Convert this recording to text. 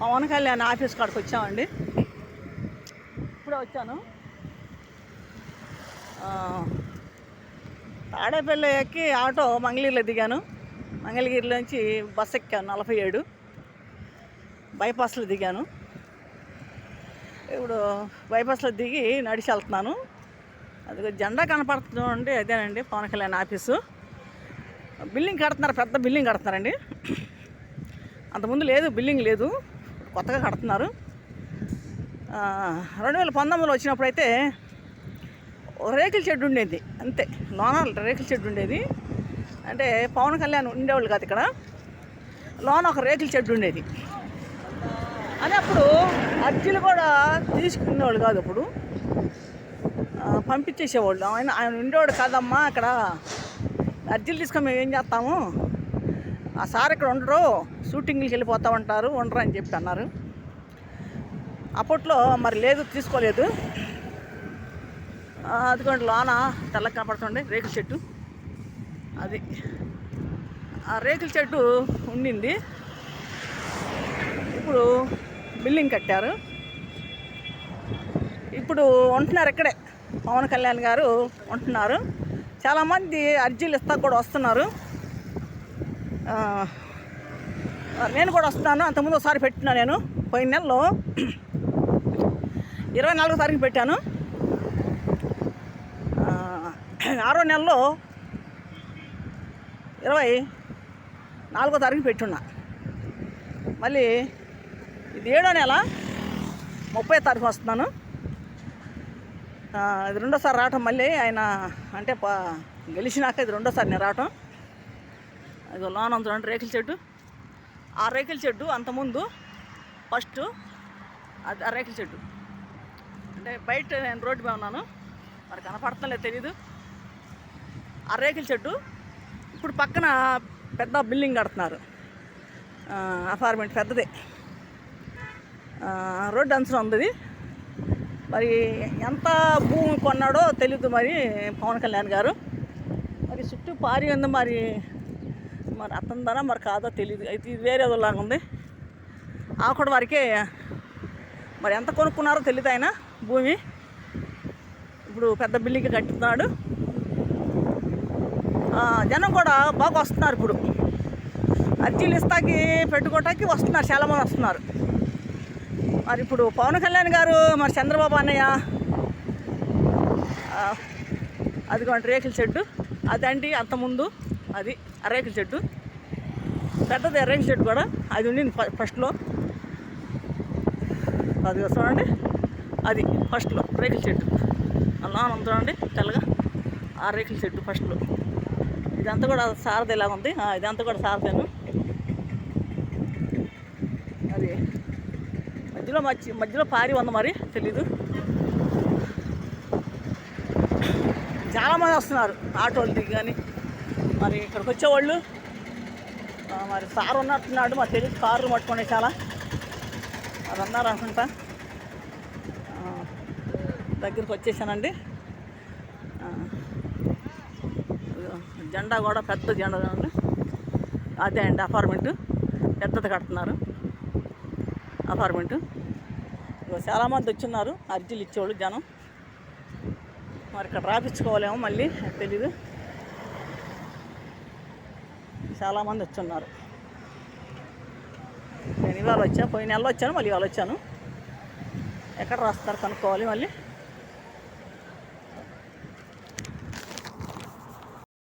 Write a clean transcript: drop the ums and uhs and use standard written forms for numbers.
Pawan Kalyan office కాడికి వచ్చామండి. ఇప్పుడే వచ్చాను. తాడేపల్లి ఎక్కి ఆటో మంగళగిరిలో దిగాను. మంగళగిరిలోంచి బస్ ఎక్కాను 47 బైపాస్లో దిగాను. ఇప్పుడు బైపాస్లో దిగి నడిచి వెళ్తున్నాను. అది జెండా కనపడుతుంది, అదేనండి పవన్ కళ్యాణ్ ఆఫీసు. బిల్డింగ్ కడుతున్నారు, పెద్ద బిల్డింగ్ కడుతున్నారండి. అంతకుముందు లేదు, బిల్డింగ్ లేదు, కొత్తగా కడుతున్నారు. 2019లో వచ్చినప్పుడు అయితే రేకుల షెడ్ ఉండేది, అంతే. లోన రేకుల షెడ్ ఉండేది. అంటే పవన్ కళ్యాణ్ ఉండేవాళ్ళు కాదు ఇక్కడ, లోన ఒక రేకుల షెడ్ ఉండేది. అని అప్పుడు అర్జీలు కూడా తీసుకునేవాళ్ళు కాదు, అప్పుడు పంపించేసేవాళ్ళు. ఆయన ఉండేవాడు కాదమ్మా, అక్కడ అర్జీలు తీసుకొని మేము ఏం చేస్తాము, ఆ సార్ ఇక్కడ ఉండరు, షూటింగ్కి వెళ్ళిపోతూ ఉంటారు, ఉండరు అని చెప్పి అన్నారు. అప్పట్లో మరి లేదు, తీసుకోలేదు. అదిగోండి లోన తెల్లగా కనపడుతుండే రేకుల చెట్టు, అది ఆ రేకుల చెట్టు ఉండింది. ఇప్పుడు బిల్డింగ్ కట్టారు. ఇప్పుడు ఉంటున్నారు ఇక్కడే, పవన్ కళ్యాణ్ గారు ఉంటున్నారు. చాలామంది అర్జీలు ఇస్తా కూడా వస్తున్నారు. నేను కూడా వస్తున్నాను. అంతకుముందు ఒకసారి పెట్టినా, నేను పోయిన నెలలో 24వ తారీఖు పెట్టాను. 6వ నెలలో 24వ తారీఖు పెట్టున్నా. మళ్ళీ ఇది 7వ నెల 30వ తారీఖు వస్తున్నాను. ఇది రెండోసారి రావటం. మళ్ళీ ఆయన అంటే గెలిచినాక ఇది రెండోసారి నేను రావటం. అది లోన చూడండి రేకుల చెట్టు. ఆ రేకుల చెట్టు అంతకుముందు ఫస్ట్ అది ఆ రేకుల చెట్టు. అంటే బయట నేను రోడ్డు మీద ఉన్నాను, మరి కనపడతలేదు తెలీదు. ఆ రేకుల చెట్టు ఇప్పుడు పక్కన పెద్ద బిల్డింగ్ కడుతున్నారు, అపార్ట్మెంట్ పెద్దదే, రోడ్డు అంచున ఉంది. మరి ఎంత భూమి కొన్నాడో తెలీదు మరి పవన్ కళ్యాణ్ గారు. మరి చుట్టూ పారి ఉంది, మరి అతనిదనా మరి కాదో తెలియదు. అయితే ఇది వేరేలాగా ఉంది. ఆకుడు వరకే మరి ఎంత కొనుక్కున్నారో తెలియదు ఆయన భూమి. ఇప్పుడు పెద్ద బిల్డింగ్ కట్టుతున్నాడు. జనం కూడా బాగా వస్తున్నారు. ఇప్పుడు అర్జీలు ఇస్తాకి పెట్టుకోవటానికి వస్తున్నారు, చాలామంది వస్తున్నారు. మరి ఇప్పుడు పవన్ కళ్యాణ్ గారు మరి చంద్రబాబు అన్నయ్య అదిగోండి రేకుల చెట్టు, అదండి అంతకుముందు అది ఆ రేకుల చెట్టు పెద్దది. రేకుల చెట్టు కూడా అది ఉండింది ఫస్ట్లో, అది చూడండి, అది ఫస్ట్లో రేకుల చెట్టు. అలా చూడండి తెల్లగా ఆ రేకుల చెట్టు ఫస్ట్లో. ఇదంతా కూడా సారథి ఇలాగ ఉంది, ఇదంతా కూడా సారథేను. అది మధ్యలో పారి ఉంది, మరి తెలీదు. చాలామంది వస్తున్నారు ఆటోలు దిగి కానీ. మరి ఇక్కడికి వచ్చేవాళ్ళు మరి సార్ ఉన్నట్టున్నాడు, మరి తెలియదు. కార్లు పట్టుకునే చాలా అది అన్నారు అనుకుంటా. దగ్గరికి వచ్చేసానండి. జెండా కూడా పెద్ద జెండా అండి, అదే అండి అపార్ట్మెంటు పెద్దది కడుతున్నారు అపార్ట్మెంటు. చాలామంది వచ్చున్నారు అర్జీలు ఇచ్చేవాళ్ళు జనం. మరి ఇక్కడ రాపించుకోవాలేమో మళ్ళీ తెలీదు. చాలామంది వచ్చున్నారు. నేను ఇవాళ వచ్చాను, పోయిన నెలలో వచ్చాను, మళ్ళీ ఇవాళ వచ్చాను. ఎక్కడ రాస్తారు కనుక్కోవాలి మళ్ళీ.